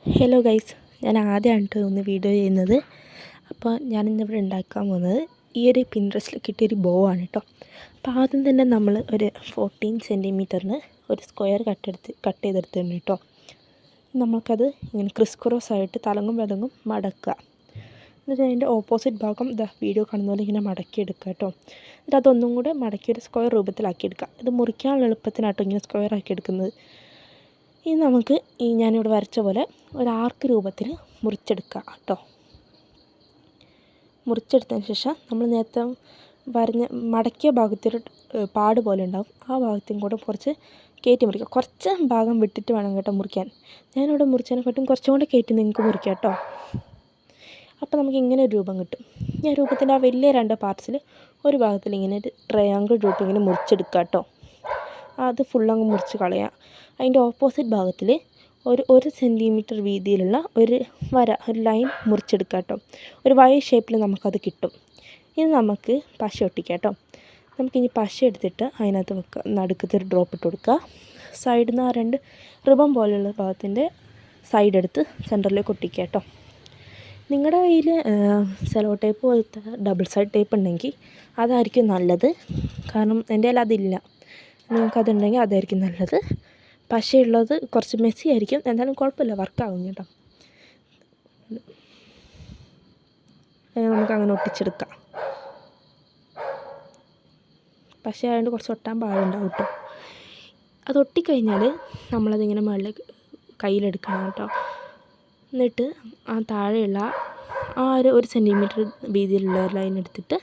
Hello guys, ഞാൻ ആദ്യമായിട്ട് ഒന്ന് വീഡിയോ ചെയ്യുന്നത്. അപ്പോൾ ഞാനിന്നിവിടെ ഉണ്ടാക്കാൻ പോകുന്നത് ഈ ഒരു പിൻട്രസ്റ്റിൽ കിട്ടിയൊരു ബോ ആണ് കേട്ടോ. അപ്പോൾ ആദ്യം തന്നെ നമ്മൾ ഒരു 14 സെൻറ്റിമീറ്ററിന് ഒരു സ്ക്വയർ കട്ട് ചെയ്തെടുത്തിട്ടുണ്ട് കേട്ടോ. നമുക്കത് ഇങ്ങനെ ക്രിസ് ആയിട്ട് തലങ്ങും വിലങ്ങും മടക്കുക. എന്നിട്ട് അതിൻ്റെ ഓപ്പോസിറ്റ് ഭാഗം വീഡിയോ കാണുന്ന പോലെ ഇങ്ങനെ മടക്കിയെടുക്കുക കേട്ടോ. എന്നിട്ട് അതൊന്നും കൂടെ മടക്കി ഒരു സ്ക്വയർ രൂപത്തിലാക്കിയെടുക്കുക. ഇത് മുറിക്കാനുള്ള എളുപ്പത്തിനാട്ടോ ഇങ്ങനെ സ്ക്വയർ ആക്കി എടുക്കുന്നത്. ഇനി നമുക്ക് ഞാനിവിടെ വരച്ച പോലെ ഒരു ആർക്ക് രൂപത്തിൽ മുറിച്ചെടുക്കുക കേട്ടോ. മുറിച്ചെടുത്തതിന് ശേഷം നമ്മൾ നേരത്തെ മടക്കിയ ഭാഗത്തൊരു പാട് പോലെ ഉണ്ടാകും. ആ ഭാഗത്തും കൂടെ കുറച്ച് കയറ്റി മുറിക്കുക. കുറച്ച് ഭാഗം വിട്ടിട്ട് വേണം കേട്ടോ മുറിക്കാൻ. ഞാനിവിടെ മുറിച്ചതിനെക്കാട്ടും കുറച്ചും കൂടെ കയറ്റി നിങ്ങൾക്ക് മുറിക്കാം കേട്ടോ. അപ്പോൾ നമുക്ക് ഇങ്ങനെ ഒരു രൂപം കിട്ടും. ഈ രൂപത്തിൻ്റെ ആ വലിയ 2 പാർട്സിൽ ഒരു ഭാഗത്തിൽ ഇങ്ങനെ ഒരു ട്രയാങ്കിൾ രൂപം ഇങ്ങനെ മുറിച്ചെടുക്കുക കേട്ടോ. അത് ഫുള്ളങ്ങ് മുറിച്ച് കളയാം. അതിൻ്റെ ഓപ്പോസിറ്റ് ഭാഗത്തിൽ ഒരു സെൻറ്റിമീറ്റർ വീതിയിലുള്ള ഒരു ലൈൻ മുറിച്ചെടുക്കുക കേട്ടോ. ഒരു വൈ ഷേപ്പിൽ നമുക്കത് കിട്ടും. ഇനി നമുക്ക് പശ ഒട്ടിക്കാം കേട്ടോ. നമുക്കിനി പശ എടുത്തിട്ട് അതിനകത്ത് വെക്കുക. നടുക്കത്തെ ഒരു ഡ്രോപ്പ് ഇട്ട് കൊടുക്കുക. സൈഡിൽ നിന്ന് ആ 2 റിബൺ പോലെയുള്ള ഭാഗത്തിൻ്റെ സൈഡ് എടുത്ത് സെൻറ്ററിലേക്ക് ഒട്ടിക്കുക കേട്ടോ. നിങ്ങളുടെ കയ്യിൽ സെലോ ടേപ്പ് പോലത്തെ ഡബിൾ സൈഡ് ടേപ്പ് ഉണ്ടെങ്കിൽ അതായിരിക്കും നല്ലത്. കാരണം എൻ്റെ കയ്യിൽ അതില്ല. നിങ്ങൾക്കതുണ്ടെങ്കിൽ അതായിരിക്കും നല്ലത്. പശയുള്ളത് കുറച്ച് മെസ്സി ആയിരിക്കും, എന്തായാലും കുഴപ്പമില്ല, വർക്കാകും കേട്ടോ. നമുക്കങ്ങനെ ഒട്ടിച്ചെടുക്കാം. പശ ആയതുകൊണ്ട് കുറച്ച് ഒട്ടാൻ പാടുണ്ടാവും കേട്ടോ. അത് ഒട്ടിക്കഴിഞ്ഞാൽ നമ്മളതിങ്ങനെ മുകളിലേക്ക് കയ്യിലെടുക്കണം കേട്ടോ. എന്നിട്ട് ആ താഴെയുള്ള ആ ഒരു സെൻറ്റിമീറ്റർ വീതിയിലുള്ള ഒരു ലൈൻ എടുത്തിട്ട്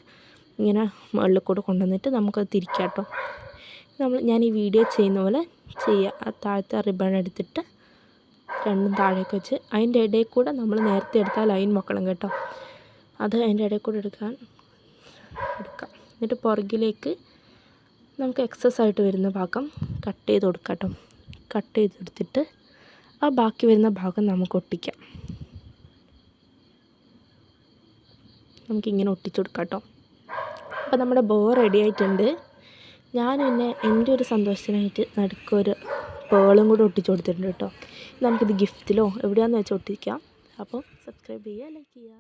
ഇങ്ങനെ മുകളിൽ കൂടെ കൊണ്ടുവന്നിട്ട് നമുക്കത് തിരിക്കാം കേട്ടോ. ഞാൻ ഈ വീഡിയോ ചെയ്യുന്ന പോലെ ചെയ്യുക. ആ താഴത്തെ റിബൺ എടുത്തിട്ട് 2 താഴേക്ക് വെച്ച് അതിൻ്റെ ഇടയിൽ കൂടെ നമ്മൾ നേരത്തെ എടുത്താൽ ലൈൻ വെക്കണം കേട്ടോ. അത് അതിൻ്റെ ഇടയിൽ കൂടെ എടുക്കാം. എന്നിട്ട് പുറകിലേക്ക് നമുക്ക് എക്സസ് ആയിട്ട് വരുന്ന ഭാഗം കട്ട് ചെയ്ത് കൊടുക്കാം കേട്ടോ. കട്ട് ചെയ്തെടുത്തിട്ട് ആ ബാക്കി വരുന്ന ഭാഗം നമുക്ക് ഒട്ടിക്കാം. നമുക്കിങ്ങനെ ഒട്ടിച്ചു കൊടുക്കാം കേട്ടോ. അപ്പോൾ നമ്മുടെ ബോ റെഡി ആയിട്ടുണ്ട്. ഞാൻ പിന്നെ എൻ്റെ ഒരു സന്തോഷത്തിനായിട്ട് നടുക്കൊരു പേളും കൂടെ ഒട്ടിച്ചു കൊടുത്തിട്ടുണ്ട് കേട്ടോ. നമുക്കിത് ഗിഫ്റ്റിലോ എവിടെയാണെന്ന് വെച്ചാൽ ഒട്ടിക്കാം. അപ്പോൾ സബ്സ്ക്രൈബ് ചെയ്യുക, ലൈക്ക് ചെയ്യുക.